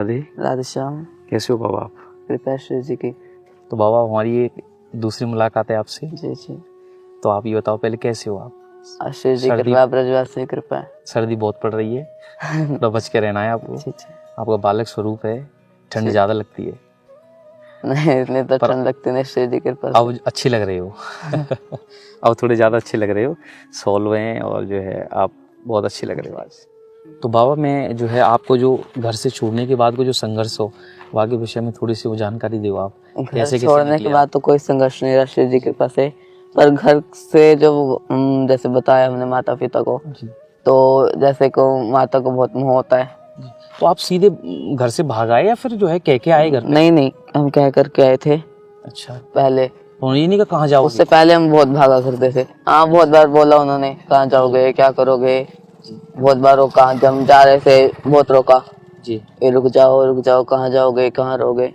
राधे। राधे श्याम। कैसे हो बाबा आप? कृपया श्री जी की। तो बाबा हमारी ये दूसरी मुलाकात है आपसे। जी जी। तो आप ये बताओ पहले कैसे हो आप? आशीष जी सर्दी कृपया, ब्रजवासी कृपा। सर्दी बहुत पड़ रही है, थोड़ा बच के रहना है आपको। जी जी। आपका बालक स्वरूप है, ठंड जी। ज़्यादा लगती है नहीं, इतने तो पर ठंड लगती नहीं, श्री जी कृपा से। अब अच्छी लग रहे हो अब थोड़े ज़्यादा अच्छे लग रहे हो, सॉल्व हैं और जो है आप बहुत अच्छे लग रहे हो आज। तो बाबा मैं जो है आपको जो घर से छोड़ने के बाद को जो संघर्ष हो वहाँ के विषय में थोड़ी सी वो जानकारी दो आप। घर छोड़ने के बाद तो कोई संघर्ष नहीं रहा श्री जी कृपा से, पर घर से जब जैसे बताया हमने माता पिता को, तो जैसे को माता को बहुत मोह होता है। तो आप सीधे घर से भाग आए या फिर जो है कह के आए घर पे? नहीं नहीं, हम कह करके आए थे। अच्छा, पहले तो ये नहीं कहा कहाँ जाओगे? उससे पहले हम बहुत भागा करते थे। हाँ, बहुत बार बोला उन्होंने कहाँ जाओगे, क्या करोगे, बहुत बार रोका। जब हम जा रहे थे बहुत रोका जी। ये रुक जाओ, कहाँ जाओगे, कहाँ रहोगे,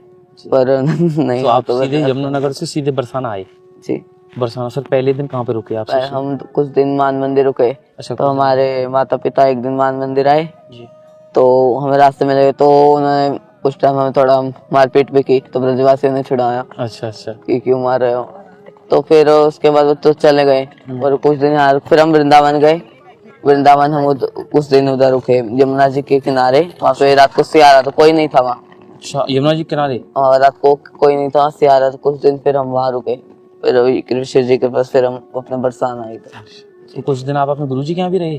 पर नहीं। तो आप सीधे यमुनानगर से सीधे बरसाना आए? जी। बरसाना सर पहले दिन कहाँ पे रुके आप? हम कुछ दिन मान मंदिर रुके। अच्छा, तो हमारे माता पिता एक दिन मान मंदिर आए जी। तो हमें रास्ते में लगे, तो उन्होंने उस टाइम हमें थोड़ा मारपीट भी की, तो ब्रजवासियों ने छुड़ाया। अच्छा अच्छा। कि क्यों मार रहे हो। तो फिर उसके बाद वो तो चले गए और कुछ दिन यहाँ फिर हम वृंदावन गए। वृंदावन हम कुछ दिन उधर रुके यमुना जी के किनारे। वहाँ पे रात को सियारा, तो कोई नहीं था वहाँ। अच्छा, यमुना जी किनारे? और रात को कोई नहीं था, सियारा। तो कुछ दिन फिर हम वहाँ रुके, फिर वही कृष्ण जी के पास फिर हम अपने बरसाना आए थे। तो कुछ दिन आप अपने गुरुजी के यहाँ भी रहे?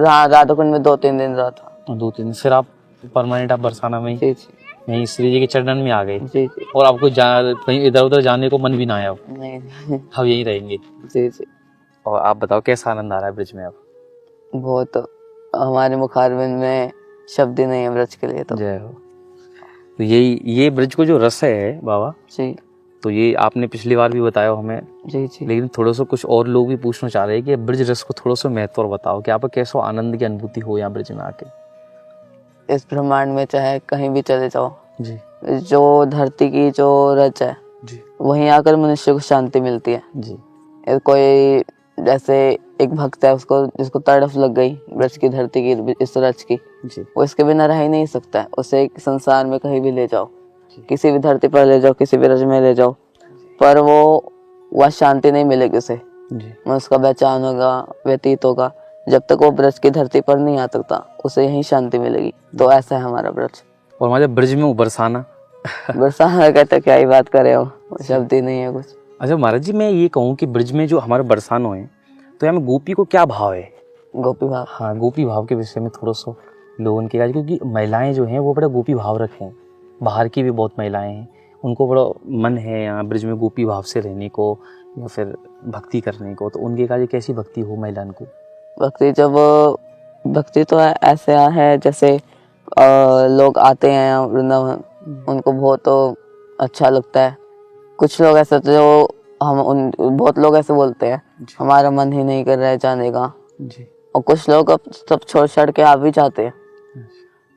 हाँ, राधा कुंड में 2-3 दिन रहा था। 2-3 दिन। फिर आप परमानेंट आप बरसाना में जी जी। यहीं श्री जी के चरणन में आ गए? जी जी। और आपको कहीं इधर उधर जाने को मन भी ना आया अब? नहीं। हम यहीं रहेंगे। जी जी। और आप बताओ कैसा आनंद आ रहा है ब्रिज में अब? बहुत, हमारे मुखारबिंद में शब्द ही नहीं है ब्रज के लिए। तो जय हो। तो ये ब्रिज को जो रस है बाबा जी। तो ये आपने पिछली बार भी बताया हमें, जी जी। लेकिन थोड़ा सा कुछ और लोग भी पूछना चाह रहे हैं कि ब्रिज रस को थोड़ा सा महत्व और बताओ कि आपको कैसा आनंद की अनुभूति हो यहाँ ब्रिज में आके। इस ब्रह्मांड में चाहे कहीं भी चले जाओ जी। जो धरती की जो रच है जी। वहीं आकर मनुष्य को शांति मिलती है। जी। कोई जैसे एक भक्त है, उसको जिसको तड़फ लग गई ब्रज की धरती की, इस रच की, जी। वो इसके बिना रह ही नहीं सकता है। उसे संसार में कहीं भी ले जाओ, किसी भी धरती पर ले जाओ, किसी भी रज में ले जाओ, पर वो वह शांति नहीं मिलेगी उसे। जी। उसका बेचैन होगा, व्यतीत होगा। जब तक वो ब्रज की धरती पर नहीं आ सकता उसे यही शांति मिलेगी। तो ऐसा है हमारा ब्रज। और हमारे ब्रिज में बरसाना बरसाना कहते क्या ही बात करे, वो शब्द ही नहीं है कुछ। अच्छा महाराज जी, मैं ये कहूँ कि ब्रिज में जो हमारे बरसानो है तो यहाँ में गोपी को क्या भाव है? गोपी भाव। हाँ, गोपी भाव के विषय में थोड़ा सा लोगों के, क्योंकि महिलाएं जो हैं वो बड़ा गोपी भाव रखें। बाहर की भी बहुत महिलाएं हैं, उनको बड़ा मन है यहाँ ब्रिज में गोपी भाव से रहने को या फिर भक्ति करने को। तो उनके काज कैसी भक्ति हो महिलाओं को? भक्ति तो ऐसे है जैसे लोग आते हैं वृंदावन, उनको बहुत अच्छा लगता है। कुछ लोग ऐसे जो बहुत लोग ऐसे बोलते हैं हमारा मन ही नहीं कर रहा है जाने का जी। और कुछ लोग अब सब छोड़ छाड़ के आ भी जाते हैं।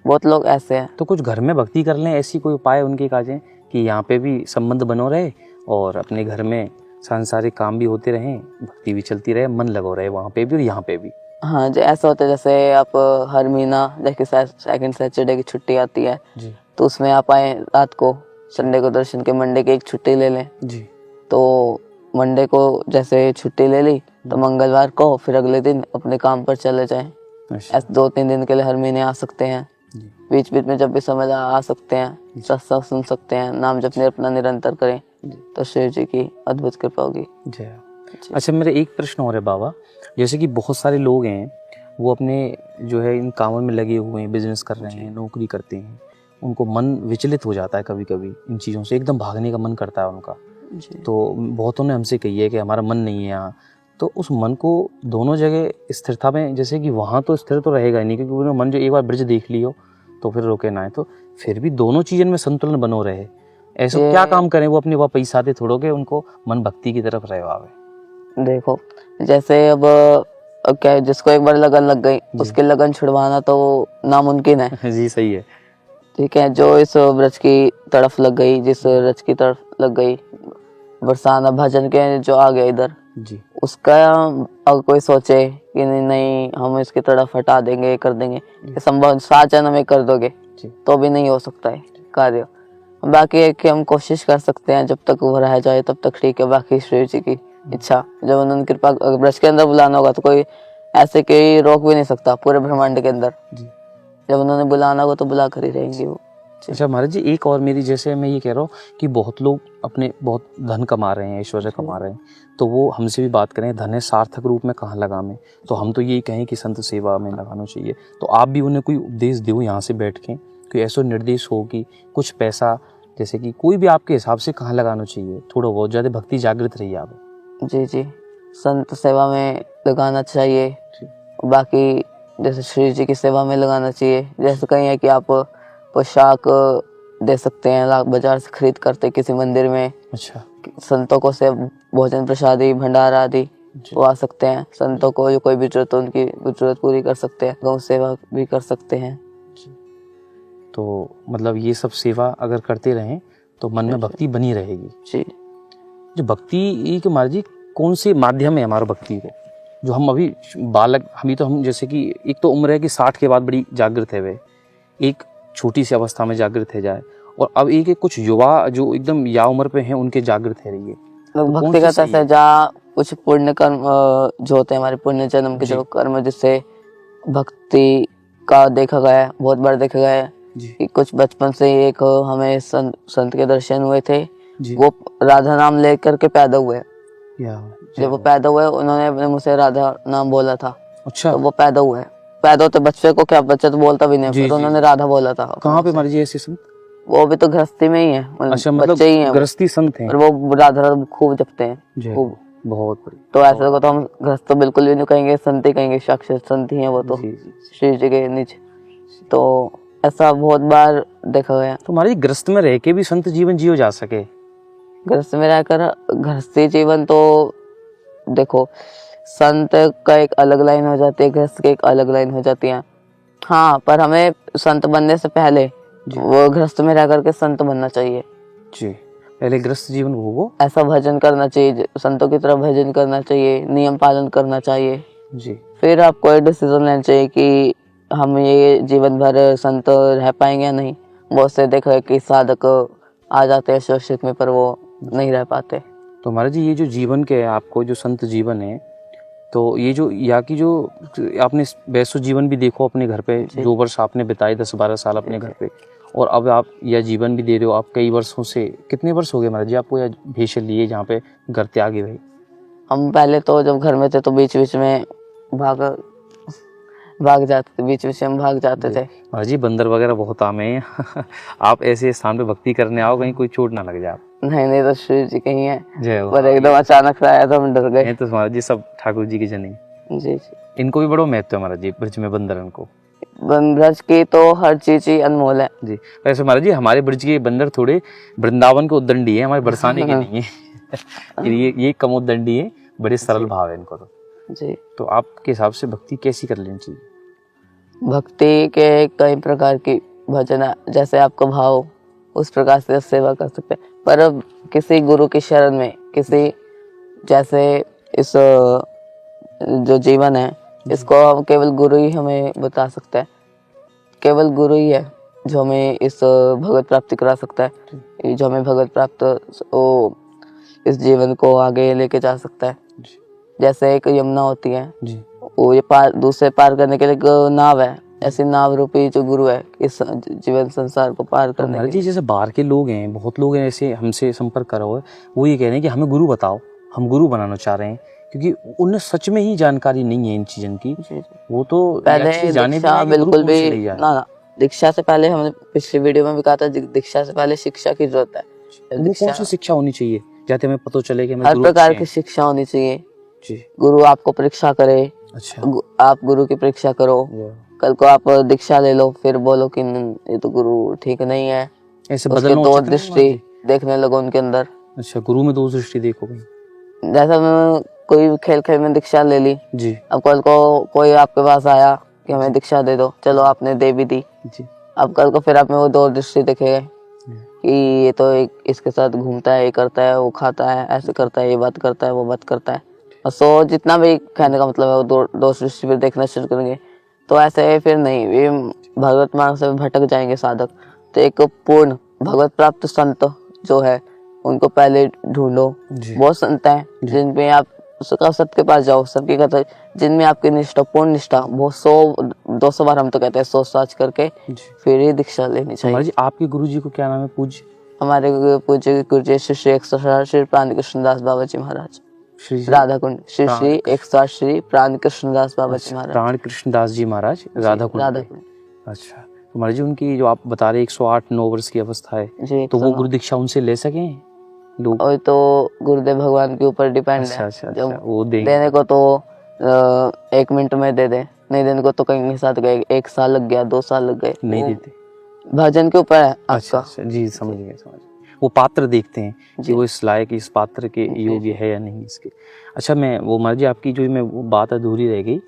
बहुत लोग ऐसे हैं। तो कुछ घर में भक्ति कर लें, ऐसी कोई उपाय उनके काजें कि यहाँ पे भी संबंध बनो रहे और अपने घर में सांसारिक काम भी होते रहें, भक्ति भी चलती रहे, मन लगो रहे वहाँ पे भी और यहाँ पे भी। हाँ, जो ऐसा होता है जैसे आप हर महीना जैसे सेकंड सैटरडे की छुट्टी आती है जी। तो उसमें आप आए रात को, संडे को दर्शन के, मंडे की एक छुट्टी ले लें। जी। तो मंडे को जैसे छुट्टी ले ली तो मंगलवार को फिर अगले दिन अपने काम पर चले जाएं। ऐसे 2-3 दिन के लिए हर महीने आ सकते हैं। बीच बीच में जब भी समय आ सकते हैं, सत्संग सुन सकते हैं, नाम जपने अपना निरंतर करें तो शिव जी की अद्भुत कृपा होगी। जय। अच्छा, मेरा एक प्रश्न और है बाबा, जैसे कि बहुत सारे लोग हैं वो अपने जो है इन कामों में लगे हुए हैं, बिजनेस कर रहे हैं, नौकरी करते हैं, उनको मन विचलित हो जाता है कभी कभी इन चीज़ों से, एकदम भागने का मन करता है उनका। तो बहुतों ने हमसे कही है कि हमारा मन नहीं है यहाँ। तो उस मन को दोनों जगह स्थिरता में, जैसे कि वहाँ तो स्थिर तो रहेगा ही नहीं क्योंकि उन्होंने मन जो एक बार ब्रिज देख लियो तो फिर रोके ना है, तो फिर भी दोनों चीज़ों में संतुलन बनो रहे। ऐसा क्या काम करें वो अपने वहाँ पैसा दे थोड़ो के उनको मन भक्ति की तरफ रहे आवे? देखो जैसे अब क्या है, जिसको एक बार लगन लग गई उसकी लगन छुड़वाना तो नामुमकिन है। जी सही है। ठीक है, जो इस ब्रज की तरफ लग गई, जिस रज की तरफ लग गई, बरसाना भजन के जो आ गया इधर जी, उसका अगर कोई सोचे कि नहीं हम इसकी तरफ हटा देंगे, कर देंगे, संभव 7 जन्म में कर दोगे जी। तो भी नहीं हो सकता है कार्य। बाकी है कि हम कोशिश कर सकते हैं, जब तक वो रह जाए तब तक ठीक है। बाकी शिव जी की इच्छा, जब उन्होंने कृपा, अगर ब्रज के अंदर बुलाना होगा तो कोई ऐसे कोई रोक भी नहीं सकता पूरे ब्रह्मांड के अंदर। जी। जब उन्होंने बुलाना होगा तो बुला कर ही रहेंगे वो। अच्छा महाराज जी, एक और मेरी, जैसे मैं ये कह रहा हूँ कि बहुत लोग अपने बहुत धन कमा रहे हैं, ऐश्वर्य कमा रहे हैं, तो वो हमसे भी बात करें धन है सार्थक रूप में कहाँ लगावें, तो हम तो यही कहें कि संत सेवा में लगाना चाहिए। तो आप भी उन्हें कोई उपदेश दो यहाँ से बैठ के, कोई ऐसा निर्देश हो कि कुछ पैसा, जैसे कि कोई भी आपके हिसाब से कहाँ लगाना चाहिए, थोड़ा बहुत ज़्यादा भक्ति जागृत रही आप। जी जी, संत सेवा में लगाना चाहिए। बाकी जैसे श्री जी की सेवा में लगाना चाहिए। जैसे कहीं है कि आप पोशाक दे सकते हैं बाजार से खरीद करते किसी मंदिर में। अच्छा। संतों को से भोजन प्रसादी भंडारा आदि वो आ सकते हैं। संतों को जो कोई भी जरूरत हो उनकी जरूरत पूरी कर सकते हैं। गौ सेवा भी कर सकते हैं। तो मतलब ये सब सेवा अगर करते रहें तो मन में भक्ति बनी रहेगी। जी। जो भक्ति एक महाराज जी कौन से माध्यम है हमारा भक्ति को, जो हम अभी बालक, हम जैसे कि एक तो उम्र है कि 60 के बाद बड़ी जागृत है, वे एक छोटी सी अवस्था में जागृत है जाए, और अब एक कुछ युवा जो एकदम या उम्र पे हैं उनके जागृत है रही है। तो भक्ति का ऐसा जहाँ कुछ पुण्य कर्म जो होते हैं हमारे पुण्य जन्म के जो कर्म, जिससे भक्ति का देखा गया है, बहुत बार देखा गया है कि कुछ बचपन से एक हमें संत के दर्शन हुए थे। वो राधा नाम लेकर के पैदा हुए। जब वो पैदा हुए उन्होंने अपने मुंह से राधा नाम बोला था। अच्छा। तो वो पैदा हुए, पैदा होते बच्चे को क्या, बच्चा तो बोलता भी नहीं, तो उन्होंने राधा बोला था। कहाँ पे महाराज जी ऐसे संत? वो भी तो गृहस्थी में ही है। अच्छा, मतलब बच्चे ही हैं, गृहस्थी संत हैं। और वो राधा खूब जपते हैं खूब। बहुत बड़ी। तो ऐसे को तो हम गृहस्थ तो बिल्कुल भी नहीं कहेंगे, संत ही कहेंगे, साक्षात संत ही है वो तो श्री जी के नीचे। तो ऐसा बहुत बार देखा गया। तो हमारे गृहस्थ में रह के भी संत जीवन जियो जा सके? गृहस्थ में रहकर गृहस्थी जीवन तो देखो, संत का एक अलग लाइन हो जाती है, गृहस्थ की एक अलग लाइन हो जाती है। हाँ, पर हमें संत बनने से पहले वो गृहस्थ में रह करके संत बनना चाहिए जी। पहले गृहस्थ जीवन वो ऐसा भजन करना चाहिए, संतों की तरह भजन करना चाहिए, नियम पालन करना चाहिए जी। फिर आप कोई डिसीजन लेना चाहिए कि हम ये जीवन भर संत रह पाएंगे या नहीं। बहुत से देखा है कि साधक आ जाते हैं शोषित में, पर वो नहीं रह पाते। तो महाराज जी, ये जो जीवन के आपको जो संत जीवन है, तो ये जो यहाँ की जो आपने वैसो जीवन भी देखो अपने घर पे, जो वर्ष आपने बिताए 10-12 साल अपने घर पे, और अब आप यह जीवन भी दे रहे हो। आप कई वर्षों से, कितने वर्ष हो गए महाराज जी आपको यह भेष लिए जहाँ पे घर त्यागे भाई? हम पहले तो जब घर में थे तो बीच बीच में भाग जाते थे, बीच बीच में हम भाग जाते थे। महाराज जी, बंदर वगैरह बहुत आम है आप ऐसे स्थान पे भक्ति करने आओ, कहीं कोई चोट ना लग जाए। नहीं, तो श्री जी कहीं है, जय हो। पर एकदम अचानक से आया तो हम डर गए। तो महाराज जी सब ठाकुर जी की जनी। जी जी। इनको भी बड़ो महत्व है महाराज जी ब्रज में, बंदरन को। ब्रज की तो हर चीज ही अनमोल है जी। वैसे महाराज जी, हमारे ब्रज के बंदर थोड़े वृंदावन के उद्दंडी है, हमारे बरसाने के नहीं है ये कमोद्दंडी है, बड़े सरल भाव है इनको तो जी। तो आपके हिसाब से भक्ति कैसी कर लेनी चाहिए? भक्ति के कई प्रकार की भजन है, जैसे आपका भाव उस प्रकार से सेवा कर सकते हैं। पर अब किसी गुरु की शरण में, किसी जैसे इस जो जीवन है इसको हम केवल गुरु ही हमें बता सकता है। केवल गुरु ही है जो हमें इस भगवत प्राप्ति करा सकता है, जो हमें भगवत प्राप्त वो इस जीवन को आगे लेके जा सकता है। जैसे एक यमुना होती है, वो ये दूसरे पार करने के लिए एक नाव है, ऐसी नाव रूपी जो गुरु है इस जीवन संसार को पार करने के लिए। जैसे बाहर के लोग हैं, बहुत लोग हैं ऐसे हमसे संपर्क करा हुआ है, वो ये कह रहे हैं कि हमें गुरु बताओ, हम गुरु बनाना चाह रहे हैं, क्योंकि उन्हें सच में ही जानकारी नहीं है इन चीजों की। वो तो पहले जाने बिल्कुल भी ना, दीक्षा से पहले, हमने पिछली वीडियो में भी कहा था, दीक्षा से पहले शिक्षा की जरूरत है। वो कौन सी शिक्षा होनी चाहिए, जाते हमें पता चले कि हर प्रकार की शिक्षा होनी चाहिए जी। गुरु आपको परीक्षा करे। अच्छा। आप गुरु की परीक्षा करो, कल को आप दीक्षा ले लो, फिर बोलो कि ये तो गुरु ठीक नहीं है, ऐसे दो दृष्टि देखने लगो उनके अंदर। अच्छा, गुरु में दो दृष्टि देखो भाई। जैसा मैं कोई खेल में दीक्षा ले ली जी, अब कल को कोई आपके पास आया कि हमें दीक्षा दे दो, चलो आपने दे भी दी जी। अब कल को फिर आप में वो दो दृष्टि देखेगा कि ये तो इसके साथ घूमता है, ये करता है, वो खाता है, ऐसे करता है, ये बात करता है, वो बात करता है। और सो जितना भी कहने का मतलब है वो दो दृष्टि फिर देखना शुरू करेंगे। तो ऐसे फिर नहीं, ये भगवत मार्ग से भटक जाएंगे साधक, तो एक पूर्ण भगवत प्राप्त संत जो है उनको पहले ढूंढो। बहुत संत हैं जिनमें आप सत के पास जाओ, सबकी कथा जिनमें आपकी निष्ठा, पूर्ण निष्ठा, बहुत 100-200 बार हम तो कहते हैं सोच साच करके फिर ही दीक्षा लेनी चाहिए। जी आपके गुरु जी को क्या नाम है पूज्य? हमारे पूज्य गुरु जी श्री 108 श्री प्राण कृष्णदास बाबा जी महाराज, राधा कुंड श्री 108 श्री प्राण कृष्णदास बाबा जी महाराज, प्राण कृष्णदास जी महाराज राधा कुंड। अच्छा तो महाराज जी उनकी जो आप बता रहे 108-9 वर्ष की अवस्था है, तो वो गुरु दीक्षा उनसे ले सके लोग? और तो गुरुदेव भगवान के ऊपर डिपेंड है। अच्छा, वो देने को तो 1 मिनट में दे दे, नहीं देने को तो कहीं साथ गए 1 साल लग गया, 2 साल लग गए, नहीं देते। भजन के ऊपर है आपका। अच्छा जी समझ गए। वो पात्र देखते हैं कि वो इस लायक, इस पात्र के योग्य है या नहीं इसके। अच्छा मैं वो महाराज जी आपकी जो मैं वो बात अधूरी रह गई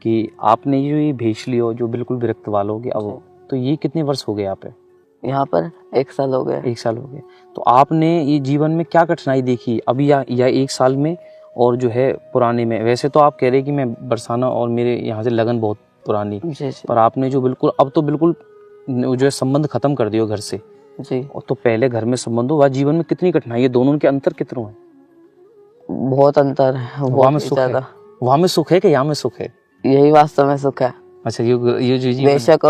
कि आपने ये भेज लिया जो बिल्कुल विरक्त वालों के, अब तो ये कितने वर्ष हो गए आप यहाँ पर? 1 साल हो गए। 1 साल हो गए। तो आपने ये जीवन में क्या कठिनाई देखी अभी या 1 साल में और जो है पुराने में? वैसे तो आप कह रहे कि मैं बरसाना और मेरे यहाँ से लगन बहुत पुरानी, पर आपने जो बिल्कुल अब तो बिल्कुल जो है संबंध खत्म कर दियो घर से जी, और तो पहले घर में संबंध हो, वह जीवन में कितनी कठिनाई है, दोनों के अंतर कितने हैं? बहुत अंतर है। वहाँ में सुख है, वहाँ में सुख है कि यहाँ में सुख है? यही वास्तव में सुख है। अच्छा ये जो बेशक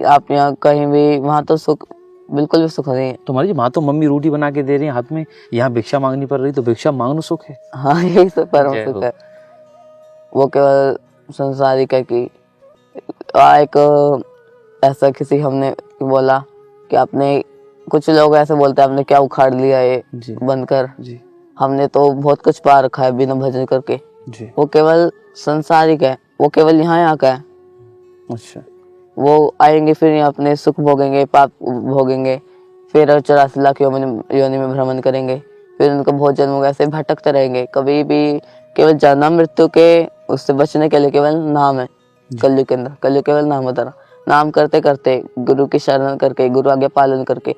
आप यहाँ कहीं भी, वहाँ तो सुख बिल्कुल भी सुख नहीं है। तुम्हारी वहाँ तो मम्मी रोटी बना के दे रही है हाथ में, यहाँ भिक्षा मांगनी पड़ रही, तो भिक्षा मांगना सुख है? हाँ यही सब परम सुख है। वो केवल संसारिक है कि एक ऐसा किसी हमने बोला कि आपने, कुछ लोग ऐसे बोलते हैं आपने क्या उखाड़ लिया है बनकर, हमने तो बहुत कुछ पा रखा है बिना भजन करके। वो केवल संसारिक है, वो केवल यहाँ का है। अच्छा वो आएंगे फिर यहाँ अपने सुख भोगेंगे, पाप भोगेंगे, फिर 84 लाख योनि में भ्रमण करेंगे, फिर उनको बहुत जन्मों ऐसे भटकते रहेंगे। कभी भी केवल जन्म मृत्यु के उससे बचने के लिए केवल नाम है कलयुग के अंदर, कलयुग केवल नाम होता रहा। नाम करते करते, गुरु की शरण करके, गुरु आज्ञा पालन करके,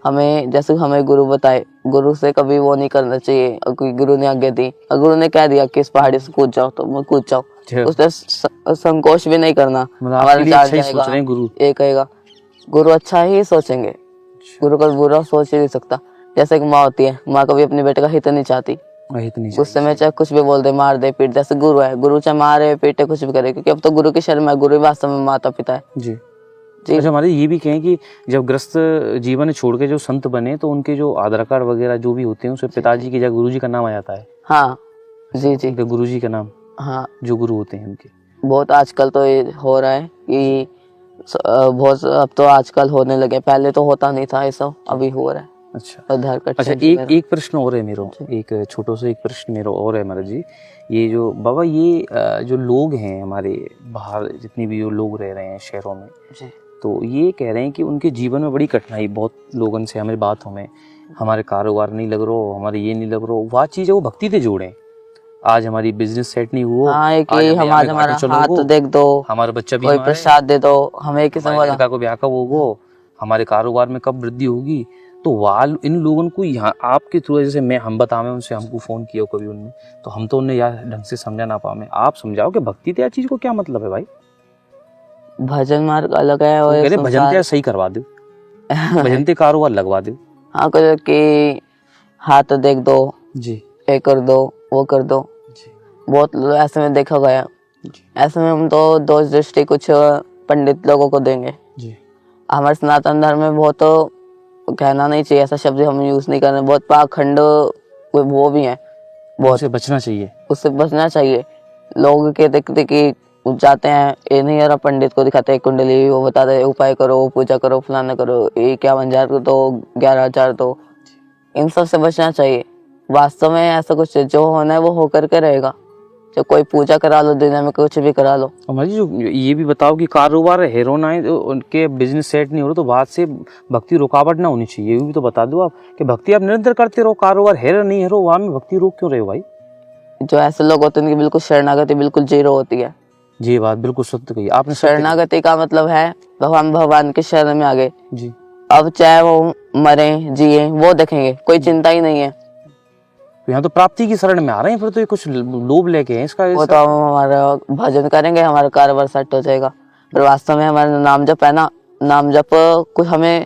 हमें जैसे हमें गुरु बताए, गुरु से कभी वो नहीं करना चाहिए। कोई गुरु ने आज्ञा दी और गुरु ने कह दिया कि इस पहाड़ी से कूद जाओ, तो मैं कूद जाओ, उससे संकोच भी नहीं करना। हमारा जाएगा गुरु ये कहेगा, गुरु अच्छा ही सोचेंगे, गुरु का बुरा सोच ही नहीं सकता। जैसे एक माँ होती है, माँ कभी अपने बेटे का हित नहीं चाहती, गुस्से में चाहे कुछ भी बोल दे, मार दे, पीट दे। जैसे गुरु है, गुरु चाहे मारे पीटे कुछ भी करे, क्योंकि अब तो गुरु की शर्म है, गुरु वास्तव में माता पिता है। जी अच्छा हमारे ये भी कहें कि जब ग्रस्त जीवन छोड़ के जो संत बने, तो उनके जो आधार कार्ड वगैरह जो भी होते हैं उसमें पिताजी की जगह गुरु जी का नाम आ जाता है। हाँ जी गुरु जी का नाम, हाँ जो गुरु होते हैं उनके। बहुत आजकल तो ये हो रहा है कि बहुत, अब तो आजकल होने लगे, पहले तो होता नहीं था ये सब, अभी हो रहा है। अच्छा आधार कार्ड। अच्छा एक प्रश्न और है मेरा, एक छोटा सा एक प्रश्न मेरा और है महाराज जी। ये जो बाबा ये जो लोग हैं हमारे बाहर, जितने भी जो लोग रह रहे हैं शहरों में जी, तो ये कह रहे हैं कि उनके जीवन में बड़ी कठिनाई, बहुत लोगों से हमारी बातों में, हमारे कारोबार नहीं लग रहा, हमारे ये नहीं लग रहा, वह चीज़ है वो भक्ति से जोड़े। आज हमारी बिजनेस सेट नहीं हुआ, हमारा हाथ देख दो, हमारा बच्चा भी प्रसाद दे दो, हमें किसी को ब्याह कब होगा, हमारे कारोबार में कब वृद्धि होगी। तो वाल इन लोगों को यहाँ आपके थ्रू, जैसे मैं हम बतावे उनसे, हमको फोन किया कभी उनने, तो हम तो उन्हें यार ढंग से समझा ना पावे। आप समझाओ कि भक्ति त्या चीज को क्या मतलब है भाई? भजन मार्ग अलग है और भजन त्या सही करवा दो, भजन ते कारोबार लगवा दो। हाँ कि हाथ देख दो जी, ये कर दो, वो कर दो जी। बहुत ऐसे में देखा गया, ऐसे में हम तो दोष दृष्टि कुछ पंडित लोगों को देंगे जी। हमारे सनातन धर्म में बहुत कहना नहीं चाहिए, ऐसा शब्द हम यूज नहीं करना, बहुत पाखंड वो भी है, बहुत उससे बचना चाहिए, उससे बचना चाहिए। लोग के देखते कि जाते हैं, ये नहीं यार पंडित को दिखाते हैं कुंडली, वो बताते हैं उपाय करो, पूजा करो, फलाना करो, ये 51,000 तो 11,000 तो, इन सब से बचना चाहिए। वास्तव में ऐसा कुछ जो होना है वो होकर के रहेगा। जो कोई पूजा करा लो, दुनिया में कुछ भी करा लो। हमारी जो ये भी बताओ कि कारोबार हेरो ना है, उनके बिजनेस सेट नहीं हो रहा, तो बात से भक्ति रुकावट ना होनी चाहिए, ये भी तो बता दो आप कि भक्ति आप निरंतर करते रहो, कारोबार हेरो नहीं हेरो, वहां में भक्ति रोक क्यों रहे हो भाई? जो ऐसे लोग होते हैं उनकी बिल्कुल शरणागति बिल्कुल जीरो होती है। जी बात बिल्कुल सत्य कही आपने। शरणागति का मतलब है भगवान के शरण में आ गए जी, अब चाहे वो मरे जिए वो देखेंगे, कोई चिंता ही नहीं है। यहाँ तो प्राप्ति की शरण में आ रहे हैं, फिर तो ये कुछ लोभ लेके हैं इसका। वो तो हमारा भजन करेंगे, हमारा कारोबार सेट हो जाएगा, पर वास्तव में हमारा नाम जप है ना, नाम जप कुछ हमें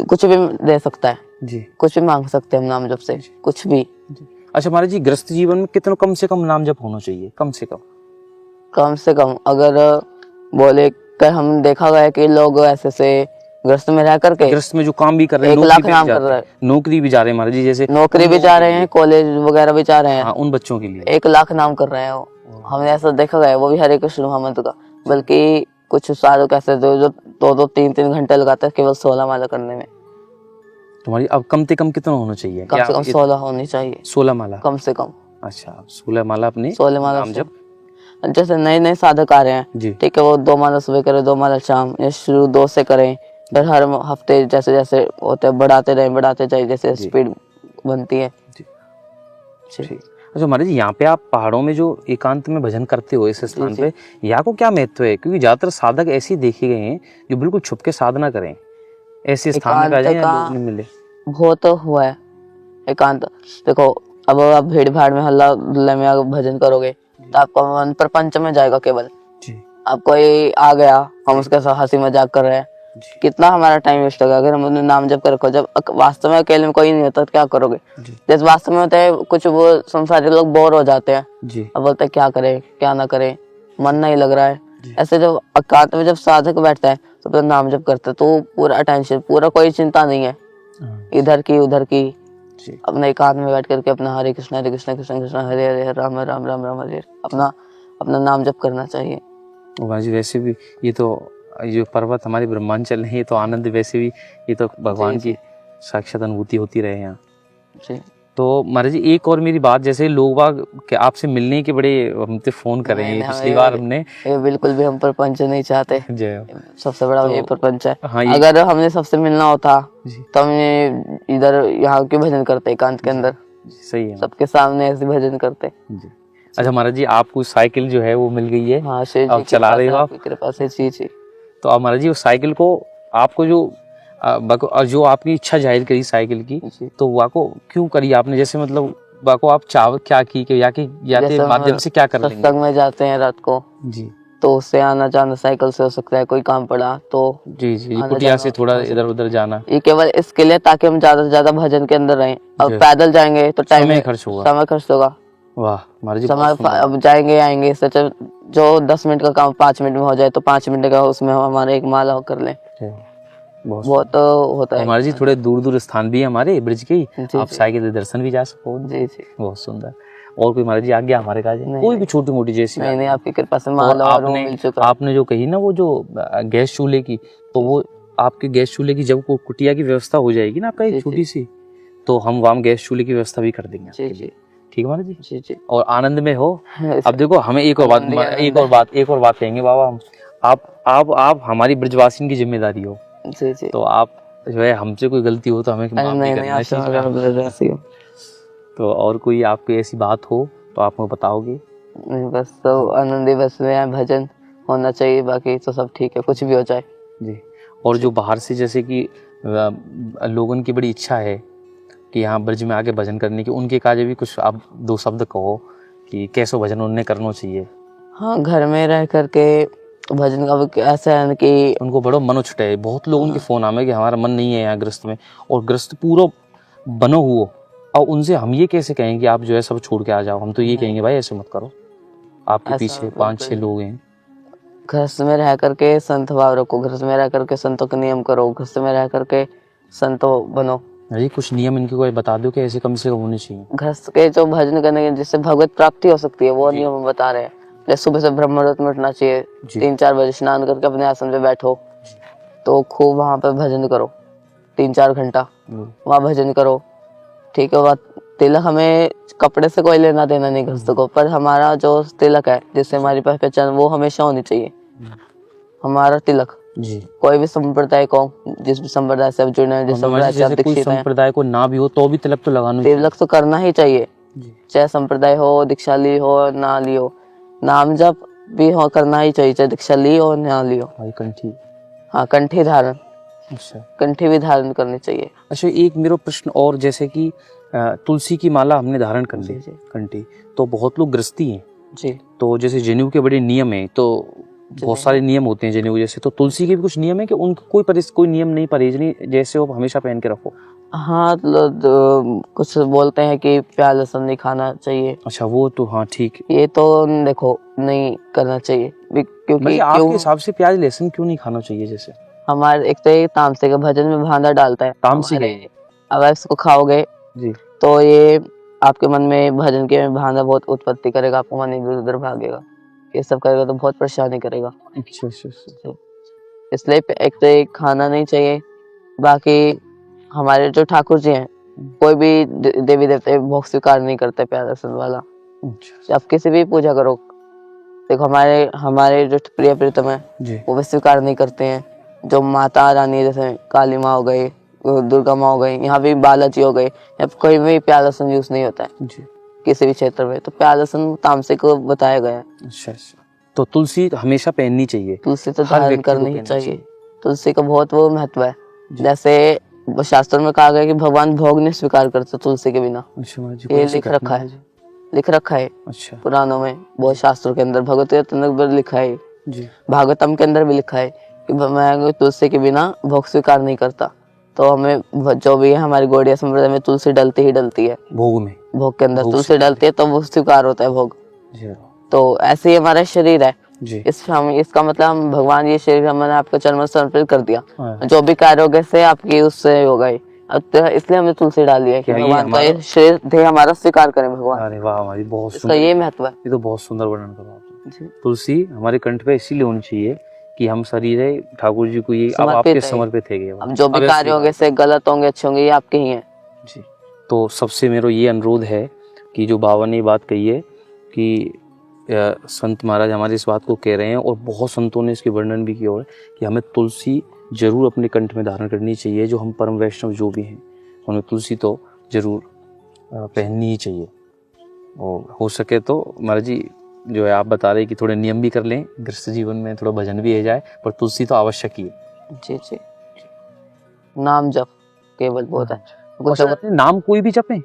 कुछ भी दे सकता है जी, कुछ भी मांग सकते हैं हम नाम जप से, कुछ भी। अच्छा महाराज जी, गृहस्थ जीवन में कितना कम से कम नाम जप होना चाहिए? कम से कम अगर बोले कि हम देखा गया है कि लोग ऐसे से गृहस्थ में रह करके, गृहस्थ में जो काम भी कर रहे हैं, 1 लाख नाम कर रहे हैं, नौकरी भी जा रहे हैं महाराज जी, जैसे नौकरी भी जा रहे हैं, कॉलेज वगैरह भी जा रहे हैं, हाँ, उन बच्चों के लिए 1 लाख नाम कर रहे हैं वो। हमने ऐसा देखा गया है, वो भी हरे कृष्ण महामंत्र का। बल्कि कुछ साधु ऐसे जो 2-2 3-3 घंटे लगाते हैं केवल 16 माला करने में। तुम्हारी अब कम से कम कितना होना चाहिए? कम से कम 16 होनी चाहिए। 16 माला कम से कम। अच्छा, 16 माला अपने 16 माला नाम जप। जैसे नए साधक आ रहे हैं, ठीक है, वो 2 माला सुबह करे, 2 माला शाम, या शुरू 2 से करें, फिर हर हफ्ते जैसे जैसे होते हैं बढ़ाते जाए, जैसे स्पीड बनती है। अच्छा महाराज जी, यहाँ पे आप पहाड़ों में जो एकांत में भजन करते हो इस स्थान पे, यहाँ को क्या महत्व है? क्योंकि ज्यादातर साधक ऐसे देखे गए हैं जो बिल्कुल छुप के साधना करें, ऐसे स्थान में लोग नहीं मिले। बहुत हुआ है एकांत। देखो, अब आप भीड़ भाड़ में हल्ला गुल्ला में आप भजन करोगे तो आपका मन प्रपंच में जाएगा केवल। आप कोई आ गया, हम उसके साथ हंसी मजाक कर रहे हैं, कितना हमारा टाइम वेस्ट होगा। अगर हम नाम जप कर रखो, जब वास्तव में अकेले में कोई नहीं होता तो क्या करोगे? जैसे वास्तव में होता है कुछ, वो संसारी लोग बोर हो जाते हैं, अब बोलते हैं क्या करें क्या ना करें, मन नहीं लग रहा है। ऐसे जब एकांत में जब साधक बैठता है तो अपना नाम जप करता है तो पूरा अटेंशन, पूरा कोई चिंता नहीं है इधर की उधर की, अपने एकांत में बैठ करके अपना हरे कृष्ण कृष्ण कृष्ण हरे हरे, राम राम राम राम हरे, अपना नाम जप करना चाहिए। जी, वैसे भी ये तो जो पर्वत हमारे ब्रह्मांचल है, ये तो आनंद, वैसे भी ये तो भगवान की साक्षात अनुभूति होती रहे यहाँ जी। तो महाराज जी, एक और मेरी बात, जैसे लोग बाग आपसे मिलने के बड़े हमसे फोन कर रहे हैं, पिछली बार हमने बिल्कुल भी हम प्रपंच नहीं चाहते, सबसे बड़ा ये प्रपंच है। हाँ, अगर हमने सबसे मिलना होता तो हमने इधर यहाँ के भजन करते एकांत के अंदर, सही है, सबके सामने ऐसे भजन करते। अच्छा महाराज जी, आपको साइकिल जो है वो मिल गई है, हाँ, आप चला रहे हो, आपकी कृपा से। जी। तो अब महाराज जी, उस साइकिल को आपको जो आपकी इच्छा जाहिर करी साइकिल की, तो वो को क्यों करी आपने? जैसे मतलब वाको आप चाव क्या की कि या के माध्यम से क्या कर लेंगे? सत्संग में जाते हैं रात को जी, तो उससे आना जाना साइकिल से हो सकता है, कोई काम पड़ा तो जी, कुटिया से थोड़ा इधर उधर जाना, ये केवल इसके लिए ताकि हम ज्यादा से ज्यादा भजन के अंदर रहें। अब पैदल जाएंगे तो टाइम खर्च होगा। वाह महाराज जी, समय अब जाएंगे आएंगे, सच जो 10 मिनट का काम 5 मिनट में हो जाए तो 5 मिनट का उसमें हमारे 1 माला कर लें, बहुत होता है। हमारे जी थोड़े दूर दूर स्थान भी है हमारे ब्रिज के, आप साइकिल से दर्शन भी जा सको। जी, बहुत सुंदर। और कोई महाराज जी आ गया हमारे काज? कोई भी छोटी मोटी जैसी? नहीं, आपकी कृपा से माला और वो मिल चुका। आपने जो कही ना वो जो गैस चूल्हे की, तो वो आपके गैस चूल्हे की जब कुटिया की व्यवस्था हो जाएगी ना आपका एक छोटी सी, तो हम वहाँ गैस चूल्हे की व्यवस्था भी कर देंगे। ठीक है महाराज जी। और आनंद में हो। अब देखो, हमें एक और बात कहेंगे बाबा, आप हमारी ब्रजवासिन की जिम्मेदारी हो जी। तो आप जो है हमसे कोई गलती हो तो हमें माफ नहीं करना चाहिए। तो और कोई आपकी ऐसी बात हो तो आप मुझे बताओगे? बस तो आनंदी बस में भजन होना चाहिए, बाकी तो सब ठीक है, कुछ भी हो जाए जी। और जो बाहर से जैसे कि लोगों की बड़ी इच्छा है कि यहाँ ब्रज में आके भजन करने की, उनके काजे भी कुछ आप 2 शब्द कहो कि कैसे भजन उन्हें करना चाहिए? हाँ, घर में रह करके भजन का ऐसा है कि उनको बड़ा मन उछटे है। बहुत लोगों के फोन आए कि हमारा मन नहीं है यहाँ गृहस्थ में, और गृहस्थ पूरा बनो हुआ, और उनसे हम ये कैसे कहें कि आप जो है सब छोड़ के आ जाओ? हम तो ये कहेंगे भाई ऐसे मत करो, आपके पीछे 5-6 लोग हैं। गृहस्थ में रह करके संत भाव रखो, गृहस्थ में रह करके संतों के नियम करो, गृहस्थ में रह करके संतो बनो। अरे कुछ नियम इनके कोई बता दो कि ऐसे कम से कम होने चाहिए। गृहस्थ के जो भजन करने के जिससे भगवत प्राप्ति हो सकती है, वो नियम हम बता रहे हैं। जैसे सुबह से ब्रह्म मुहूर्त में उठना चाहिए, 3-4 बजे स्नान करके अपने आसन पे बैठो, तो खूब वहां पे भजन करो, 3-4 घंटा वहां भजन करो। ठीक है, तिलक हमें कपड़े से कोई लेना देना नहीं गृहस्थ को, पर हमारा जो तिलक है जिससे हमारी पहचान, वो हमेशा होनी चाहिए। हमारा तिलक जी, कोई भी संप्रदाय को, जिस भी संप्रदाय से जुड़े हैं, जिस संप्रदाय से दीक्षित हैं, संप्रदाय को ना भी हो तो भी तिलक तो लगाना, तिलक तो करना ही चाहिए, चाहे संप्रदाय हो, दीक्षा ली हो ना ली हो, नाम जप भी हो करना ही चाहिए, चाहे दीक्षा ली हो ना ली हो। कंठी, हाँ, कंठी धारण, अच्छा, कंठी भी धारण करनी चाहिए। अच्छा, एक मेरा प्रश्न और, जैसे कि तुलसी की माला हमने धारण कर ली कंठी, तो बहुत लोग गृहस्थी हैं जी, तो जैसे जनेऊ के बड़े नियम है, तो बहुत सारे नियम होते हैं जिन्हें वजह से, तो तुलसी के भी कुछ नियम है कि उनको कोई नियम नहीं, परहेज नहीं, जैसे वो हमेशा पहन के रखो? हाँ, कुछ बोलते हैं कि प्याज लहसुन नहीं खाना चाहिए। अच्छा, वो तो हाँ ठीक। ये तो देखो नहीं करना चाहिए, क्योंकि आपके हिसाब से प्याज लहसुन क्यों नहीं खाना चाहिए? जैसे हमारे एक तो ये तामसे का भजन में भांडा डालता है, तामसिक, अगर इसको खाओगे जी तो ये आपके मन में भजन के भांडा बहुत उत्पत्ति करेगा, आपका मन इधर उधर भागेगा, ये सब करेगा तो बहुत परेशानी करेगा। अच्छा, इसलिए एक तो ये खाना नहीं चाहिए। बाकी हमारे जो ठाकुर जी हैं, कोई भी देवी देवते भोग स्वीकार नहीं करते प्याज लहसुन वाला। आप किसी भी पूजा करो, देखो हमारे जो प्रिय प्रीतम है वो भी स्वीकार नहीं करते हैं। जो माता रानी जैसे काली माँ हो गई, दुर्गा माँ हो गई, यहाँ भी बालाजी हो गए, यहाँ कोई भी प्याज लहसुन यूज नहीं होता है जी किसी भी क्षेत्र में। तो प्याज लहसुन तामसिक को बताया गया है। अच्छा, तो तुलसी हमेशा पहननी चाहिए? तुलसी तो धारण करनी ही चाहिए। तुलसी का बहुत वो महत्व है। जैसे शास्त्र में कहा गया कि भगवान भोग नहीं स्वीकार करते तुलसी के बिना। ये लिख रखा है अच्छा पुराणों में, बहुत शास्त्रों के अंदर, भगवत लिखा है जी, भागवतम के अंदर भी लिखा है कि मैं तुलसी के बिना भोग स्वीकार नहीं करता। तो हमें जो भी है हमारी गौड़िया संप्रदाय में तुलसी डलती ही डलती है भोग के अंदर तुलसी डलती है तो वो स्वीकार होता है भोग। तो ऐसे ही हमारा शरीर है जी। इसका मतलब हम भगवान ये शरीर हमने आपको चरण समर्पित कर दिया, जो भी कार्य से आपकी उससे हो गए, इसलिए हमने तुलसी डाली है कि भगवान का ये शरीर देह हमारा स्वीकार करें भगवान। अरे वाह, हमारी बहुत इसका ये महत्व है। ये तो बहुत सुंदर वर्णन करा आपने। तुलसी हमारे कंठ पे इसीलिए होनी चाहिए कि हम शरीर है ठाकुर जी को ये अब आपके समर्पित है। अब जो भी कार्य होंगे से गलत होंगे अच्छे होंगे ये आपके ही हैं जी। तो सबसे मेरा ये अनुरोध है कि जो बाबा ने बात कही है कि संत महाराज हमारे इस बात को कह रहे हैं और बहुत संतों ने इसके वर्णन भी किया है कि हमें तुलसी जरूर अपने कंठ में धारण करनी चाहिए। जो हम परम वैष्णव जो भी हैं हमें तुलसी तो जरूर पहननी ही चाहिए। और हो सके तो महाराज जी जो है आप बता रहे कि थोड़े नियम भी कर लें, गृहस्थ जीवन में थोड़ा भजन भी हो जाए, पर तुलसी तो आवश्यक ही है। जी जी, नाम जप केवल बहुत है। नाम कोई भी जपें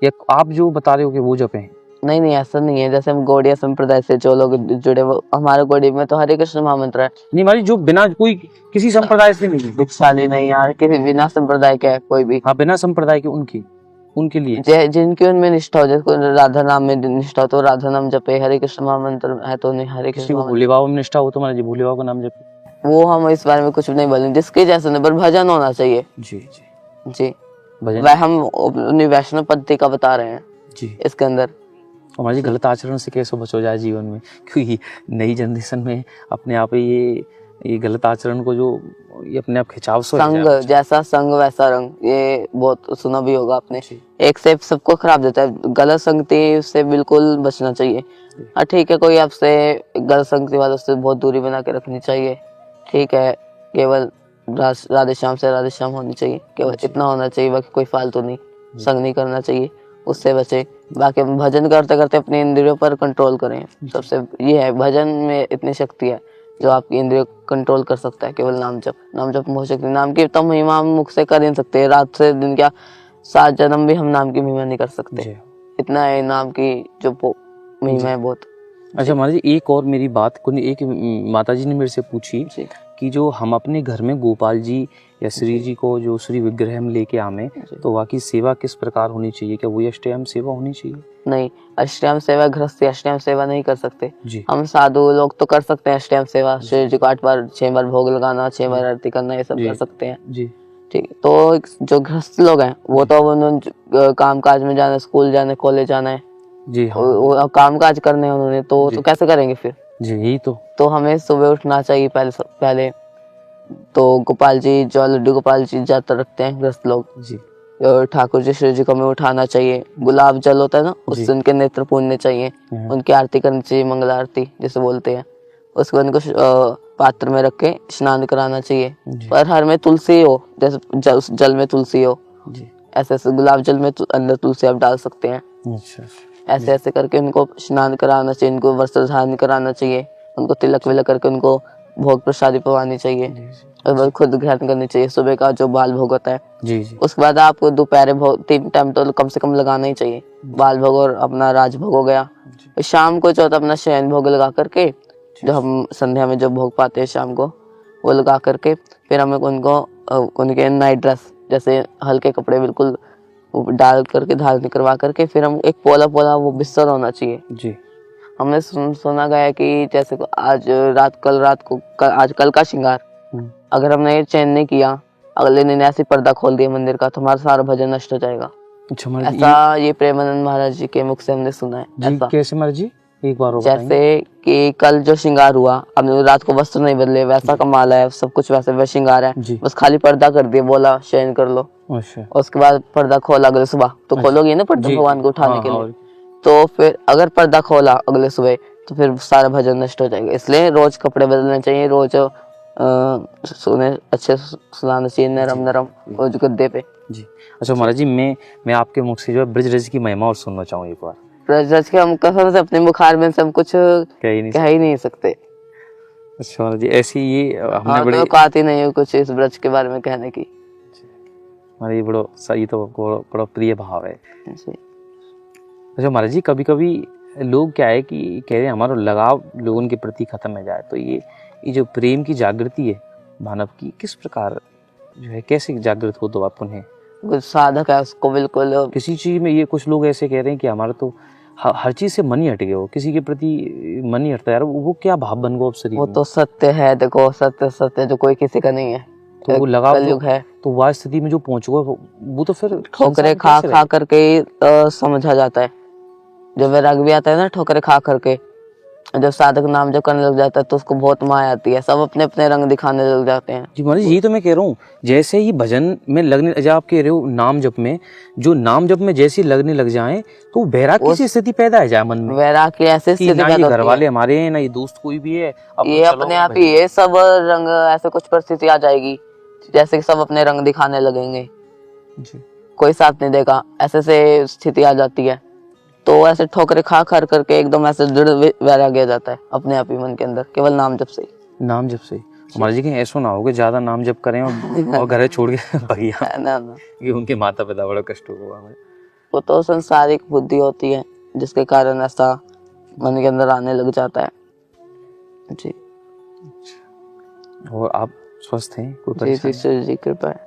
या आप जो बता रहे हो कि वो जपें? नहीं ऐसा नहीं है। जैसे हम गौड़िया संप्रदाय से जो लोग जुड़े, वो हमारे गौड़ी में तो हरे कृष्ण महामंत्र है। नहीं हमारी जो बिना कोई किसी संप्रदाय से नहीं, दीक्षाली नहीं यार, किसी बिना संप्रदाय के कोई भी, हाँ बिना संप्रदाय के उनके लिए जिनकी उनमें निष्ठा हो, जैसे राधा नाम में निष्ठा हो तो राधा नाम जपे, हरे कृष्ण महामंत्र है तो नहीं हरे कृष्ण। भोले बाबा में निष्ठा हो तो महाराज जी भोले बाबा का नाम जपे। वो हम इस बारे में कुछ नहीं बोलेंगे, जिसके जैसे नहीं, पर भजन होना चाहिए जी जी जी। वह हम अपनी वैष्णव पद्धति का बता रहे हैं जी इसके अंदर। हमारी गलत आचरण से कैसे बचो जाए जीवन में, क्योंकि नई जनरेशन में अपने आप ही ये गलत आचरण को जो ये अपने आप खिंचाव से संग जैसा संग वैसा रंग, ये बहुत सुना भी होगा आपने। एक से सबको खराब देता है, गलत संगति से बिल्कुल बचना चाहिए। हाँ ठीक है, कोई आपसे गलत संगति वालों से बहुत दूरी बना के रखनी चाहिए, ठीक है। केवल राधे श्याम से राधे श्याम होनी चाहिए, केवल इतना होना चाहिए, बाकी कोई फालतू नहीं संग नहीं करना चाहिए, उससे बचे। बाकी भजन करते करते अपने इंद्रियों पर कंट्रोल करें, सबसे ये है भजन में इतनी शक्ति है जो आपकी इंद्रियों कंट्रोल कर सकता है। केवल नाम जप बहुत शक्ति, नाम की तो महिमा हम मुख से कर ही नहीं सकते, रात से दिन क्या 7 जन्म भी हम नाम की महिमा नहीं कर सकते, इतना है नाम की जो महिमा है बहुत। अच्छा महाराज जी, एक और मेरी बात को एक माता जी ने मेरे से पूछी कि जो हम अपने घर में गोपाल जी या श्री जी को जो श्री विग्रह में लेके आवे तो वाकई सेवा किस प्रकार होनी चाहिए? क्या वही अष्टयाम सेवा होनी चाहिए? नहीं, अष्टयाम सेवा गृहस्थी अष्टयाम सेवा नहीं कर सकते जी। हम साधु लोग तो कर सकते हैं अष्टयाम सेवा, श्री जी को 8 बार 6 बार भोग लगाना, 6 बार आरती करना, ये सब कर सकते हैं जी, ठीक है। तो जो गृहस्थ लोग हैं वो तो काम काज में जाना, स्कूल जाना, कॉलेज जाना है जी, हाँ। काम काज करने हैं उन्होंने तो कैसे करेंगे फिर जी? यही तो हमें सुबह उठना चाहिए पहले तो गोपाल जी जो लड्डू गोपाल जी जाता रखते हैं गृहस्थ लोग जी, और ठाकुर जी श्री जी को हमें उठाना चाहिए, गुलाब जल होता है ना उससे उनके नेत्र पूजने चाहिए, उनकी आरती करनी चाहिए, मंगल आरती जिसे बोलते हैं, उसको उनको पात्र में रख के स्नान कराना चाहिए। पर हर में तुलसी हो, जैसे जल में तुलसी हो ऐसे गुलाब जल में अंदर तुलसी आप डाल सकते हैं। ऐसे ऐसे करके उनको स्नान कराना चाहिए, उनको वस्त्र धारण कराना चाहिए, उनको तिलक विलक करके उनको भोग प्रसादी पवानी चाहिए और खुद ग्रहण करनी चाहिए। सुबह का जो बाल भोग होता है जी। उसके बाद आपको दोपहर भोग 3 टाइम तो कम से कम लगाना ही चाहिए, बाल भोग और अपना राज भोग हो गया। शाम को जो अपना शयन भोग लगा करके जो हम संध्या में जो भोग पाते हैं शाम को, वो लगा करके फिर हमें उनको उनके नाइट ड्रेस जैसे हल्के कपड़े बिल्कुल डाल करके धारण करवा करके फिर हम एक पोला पोला वो बिस्तर होना चाहिए जी। हमने सुना गया है कि जैसे आज रात को आज कल का श्रृंगार अगर हमने ये चेंज नहीं किया, अगले दिन ऐसे पर्दा खोल दिया मंदिर का, तो हमारा सारा भजन नष्ट हो जाएगा। अच्छा ऐसा ये प्रेमानंद महाराज जी के मुख से हमने सुना है। जी, कैसे महाराज जी, एक बार और जैसे कि कल जो श्रृंगार हुआ, हमने रात को वस्त्र नहीं बदले, वैसा कमाल है, सब कुछ वैसे वह श्रृंगार है, बस खाली पर्दा कर दिया, बोला शयन कर लो। अच्छा। उसके बाद पर्दा खोला अगले सुबह, तो खोलोगे ना पर्दा भगवान को उठाने के लिए, तो फिर अगर पर्दा खोला अगले सुबह तो फिर सारा भजन नष्ट हो जाएगा। इसलिए रोज कपड़े बदलने चाहिए, रोज सोने अच्छे सुलाना चाहिए, नरम नरम रोज गद्दे पे जी। अच्छा महाराज जी, मैं आपके मुख से जो है ब्रजरज की महिमा और सुनना चाहूँ एक बार। ब्रजरज के हम कसम से अपने बुखार में सब कुछ कह ही नहीं सकते। अच्छा महाराज जी, ऐसी ये हमने बड़े औकात ही नहीं है कुछ इस ब्रज के बारे में कहने की। हमारे ये बड़ो सही तो बड़ा प्रिय भाव है। अच्छा महाराज जी, कभी कभी लोग क्या है कि कह रहे हैं हमारा लगाव लोगों के प्रति खत्म हो जाए, तो ये जो प्रेम की जागृति है मानव की, किस प्रकार जो है कैसे जागृत हो तो आप उन्हें कुछ साधक है उसको बिल्कुल किसी चीज में, ये कुछ लोग ऐसे कह रहे हैं कि हमारा तो हर चीज से मन ही हट गया, हो किसी के प्रति मन ही हटता है यार, वो क्या भाव बन गो अब शरीर वो तो सत्य है। देखो सत्य जो कोई किसी का नहीं है, तो वो लगाव कलयुग है। तो वह स्थिति में जो पहुंच गया वो तो फिर ठोकरे खा करके समझा जाता है। जब वैराग भी आता है ना ठोकरे खा करके, जब साधक नाम जब करने लग जाता है तो उसको बहुत माया आती है, सब अपने अपने रंग दिखाने लग जाते हैं। जी महाराज, यही तो मैं कह रहा हूँ, जैसे ही भजन में लगने, जब आप कह रहे हो नाम जप में, जो नाम जप में जैसे लगने लग जाए तो वैराग की स्थिति पैदा हो जाए मन में। वैराग की ऐसी स्थिति ना ये घर वाले हमारे हैं, ना ये दोस्त कोई भी है, ये अपने आप ही ये सब रंग, ऐसे कुछ परिस्थिति आ जाएगी जैसे कि सब अपने रंग दिखाने लगेंगे जी। कोई साथ नहीं देगा, ऐसे से स्थिति आ जाती है। तो ऐसे ठोकरे खा करके एकदम ऐसे दृढ़ वैराग्य आ जाता है अपने आप ही मन के अंदर, केवल नाम जप से। हमारे जी कहीं ऐसा ना हो कि ज्यादा नाम जप करें और घर छोड़ के भैया ना ये उनके माता पिता बड़ा कष्ट होगा। वो तो संसारिक बुद्धि होती है जिसके कारण ऐसा मन के अंदर आने लग जाता है जी। और आप स्वस्थ हैं? कोई परेशानी? जी कृपा है।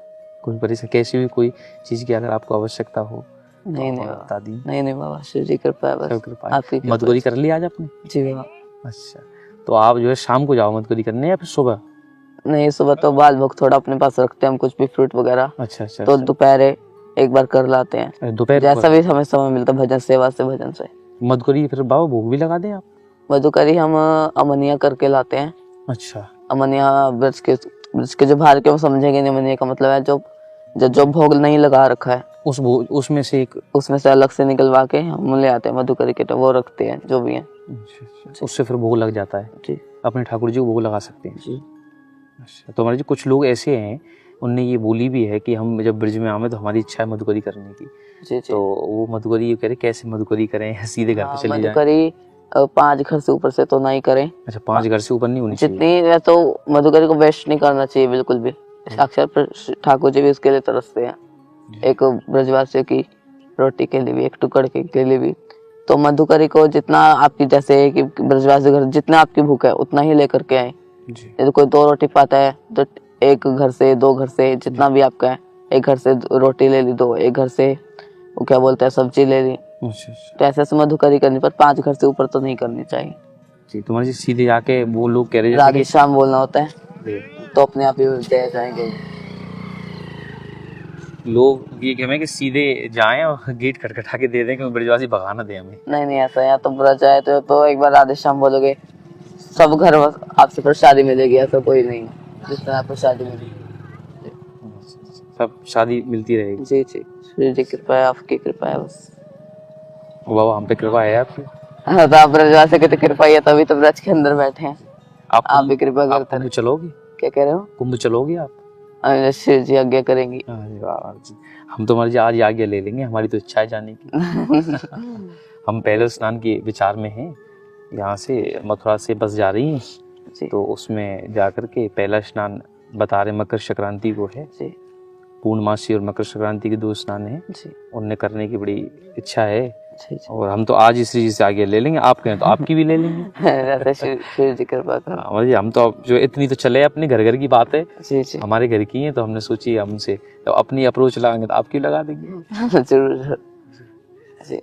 कोई परेशानी कैसी भी कोई चीज की अगर आपको आवश्यकता हो? नहीं बता दी। नहीं बाबा, शिव जी कृपा है, बस आपकी कृपा। मदगोरी कर ली आज आपने? जी बाबा। अच्छा, तो आप जो है शाम को जाओ मदगोरी करने या फिर सुबह? नहीं, सुबह तो बाल भोग थोड़ा अपने पास रखते हैं हम, कुछ भी फ्रूट वगैरह। अच्छा। तो दोपहर एक बार कर लाते हैं, दोपहर जैसा भी हमें समय मिलता भजन सेवा से, भजन से। मदगोरी फिर बाबा भोग भी लगा दें आप? मधुकरी हम अमनिया करके लाते हैं। अच्छा। अमनिया ब्रज के जो बाहर के वो समझेंगे नहीं, अमनिया का मतलब है जो भोग नहीं लगा रखा है उसमें से अलग से निकलवा के हम ले आते हैं मधुकरी के, तो वो रखते हैं जो भी है। उससे फिर भोग लग जाता है जी, अपने ठाकुर जी को भोग लगा सकते हैं जी। अच्छा, तो हमारे जी कुछ लोग ऐसे हैं, उनने ये बोली भी है कि हम जब ब्रज में आवे तो हमारी इच्छा है मधुकरी करने की जी। तो वो मधुकरी ये कह रहे कैसे मधुकरी करें, सीधे घर पे चले जाएं? मधुकरी 5 घर से ऊपर से तो नहीं करें। अच्छा, 5 घर से ऊपर नहीं होनी चाहिए जितनी, तो मधुकरी को वेस्ट नहीं करना चाहिए बिल्कुल भी। साक्षात ठाकुर जी भी इसके लिए तरसते हैं, एक ब्रजवासी की रोटी के लिए भी, एक टुकड़ के लिए भी। तो मधुकरी को जितना आपकी, जैसे कि ब्रजवासी घर जितना आपकी भूख है उतना ही लेकर के आए। यदि कोई 2 रोटी पाता है तो 1 घर से 2 घर से जितना भी आपका है, 1 घर से रोटी ले ली, 2 एक घर से वो क्या बोलते हैं सब्जी ले ली। तो ऐसे मधुकरी करने पर 5 घर से ऊपर तो नहीं करनी चाहिए जी। तुम्हारे सीधे आके वो लोग कह रहे हैं राधे श्याम बोलना होता है तो अपने आप ही दे जाएंगे लोग। ये कहें कि सीधे जाएं और गेट खटखटा के दे दें कि ब्रजवासी भगाना दे हमें। नहीं ऐसा है, तो ब्रज आए तो एक बार राधे श्याम बोलोगे सब घर आपसे प्रसादी मिलेगी, ऐसा कोई नहीं जिस तरह प्रसादी मिलेगी, सब शादी मिलती रहेगी जी। श्री जी कृपा है, आपकी कृपा है बस। बाबा हम पे कृपा है आपकी। हाँ, तो आप ब्रजवासी की तो कृपा है, तभी तो ब्रज के अंदर बैठे हैं। आप भी कृपा करते हैं। चलोगे? क्या कह रहे हो? कुंभ चलोगे आप? शिव जी आज्ञा करेंगी। हम तो जी आज आज्ञा ले लेंगे, हमारी तो इच्छा है जाने की। हम पहले स्नान के विचार में हैं, यहाँ से मथुरा से बस जा रही है तो उसमें जाकर के पहला स्नान बता रहे मकर संक्रांति को है। पूर्णमासी और मकर संक्रांति के 2 स्नान हैं, उनने करने की बड़ी इच्छा है। जी जी। और हम तो आज ही श्री जी से आगे ले लेंगे, आप कहें तो आपकी भी ले लेंगे। रहता शिव जी कृपा कर। हमारे हम तो अब जो इतनी तो चले, अपने घर घर की बात है, जी जी हमारे घर की है, तो हमने सोची हमसे तो अपनी अप्रोच लगाएंगे तो आपकी लगा देंगे। जरूर जी।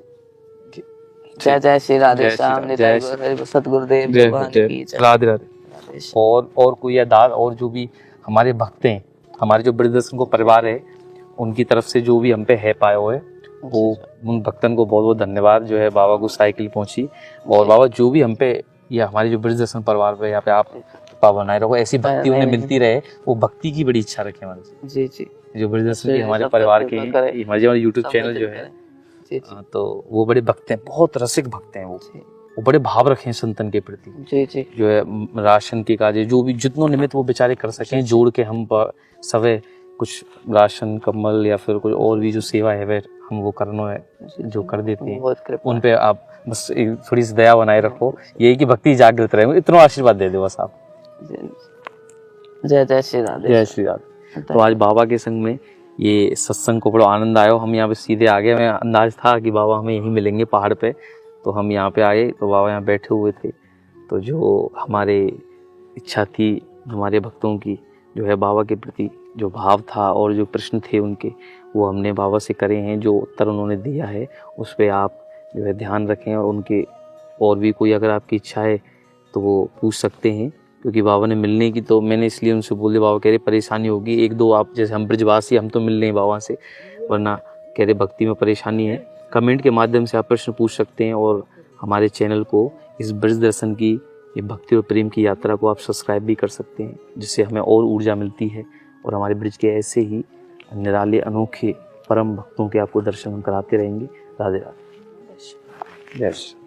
जय जय श्री राधे जय श्री श्याम, राधे, निताई जय गौर हरि, सतगुरुदेव जय भगवान जय की जय। राधे राधे। राधे श्याम। और कोई अदार और जो भी हमारे भक्त हैं, हमारे जो ब्रजदर्शन को परिवार है, उनकी तरफ से जो भी हम पे है पाए हुए, वो उन भक्तन को बहुत बहुत धन्यवाद। जो है बाबा को साइकिल पहुंची, और बाबा जो भी हम पे या हमारे जो ब्रजदर्शन परिवार पे यहाँ पे आप कृपा बनाए रखो, ऐसी भक्ति उन्हें मिलती रहे, वो भक्ति की बड़ी इच्छा रखे हमारे से। जी जी। जो ब्रजदर्शन की हमारे परिवार के हमारे यूट्यूब चैनल जो है, तो वो बड़े भक्त हैं, बहुत रसिक भक्त हैं, वो बड़े भाव रखे हैं संतन के प्रति। जी जी। जो है राशन के काजे जो भी जितनों निमित्त वो बेचारे कर सकें, जोड़ के हम सवे कुछ राशन कम्बल या फिर कोई और भी जो सेवा है वह हम वो करना है जो कर देते हैं। उन पे आप बस एक थोड़ी सी दया बनाए रखो, यही कि भक्ति जागृत रहे, इतना आशीर्वाद दे दो बस आप। जय जय श्री राधे, जय श्री राधे। तो आज बाबा के संग में ये सत्संग को बड़ा आनंद आया। हम यहाँ पे सीधे आ गए, हमें अंदाज था कि बाबा हमें यहीं मिलेंगे पहाड़ पे, तो हम यहाँ पे आए तो बाबा यहाँ बैठे हुए थे। तो जो हमारे इच्छा थी हमारे भक्तों की, जो है बाबा के प्रति जो भाव था और जो प्रश्न थे उनके, वो हमने बाबा से करे हैं। जो उत्तर उन्होंने दिया है उस पर आप जो है ध्यान रखें, और उनके और भी कोई अगर आपकी इच्छा है तो वो पूछ सकते हैं, क्योंकि बाबा ने मिलने की, तो मैंने इसलिए उनसे बोल दिया, बाबा कह रहे परेशानी होगी एक दो, आप जैसे हम ब्रजवासी हम तो मिल रहे हैं बाबा से, वरना कह रहे भक्ति में परेशानी है। कमेंट के माध्यम से आप प्रश्न पूछ सकते हैं, और हमारे चैनल को इस ब्रज दर्शन की, ये भक्ति और प्रेम की यात्रा को आप सब्सक्राइब भी कर सकते हैं, जिससे हमें और ऊर्जा मिलती है, और हमारे ब्रज के ऐसे ही निराले अनोखे परम भक्तों के आपको दर्शन कराते रहेंगे। राधे राधे। जय श्री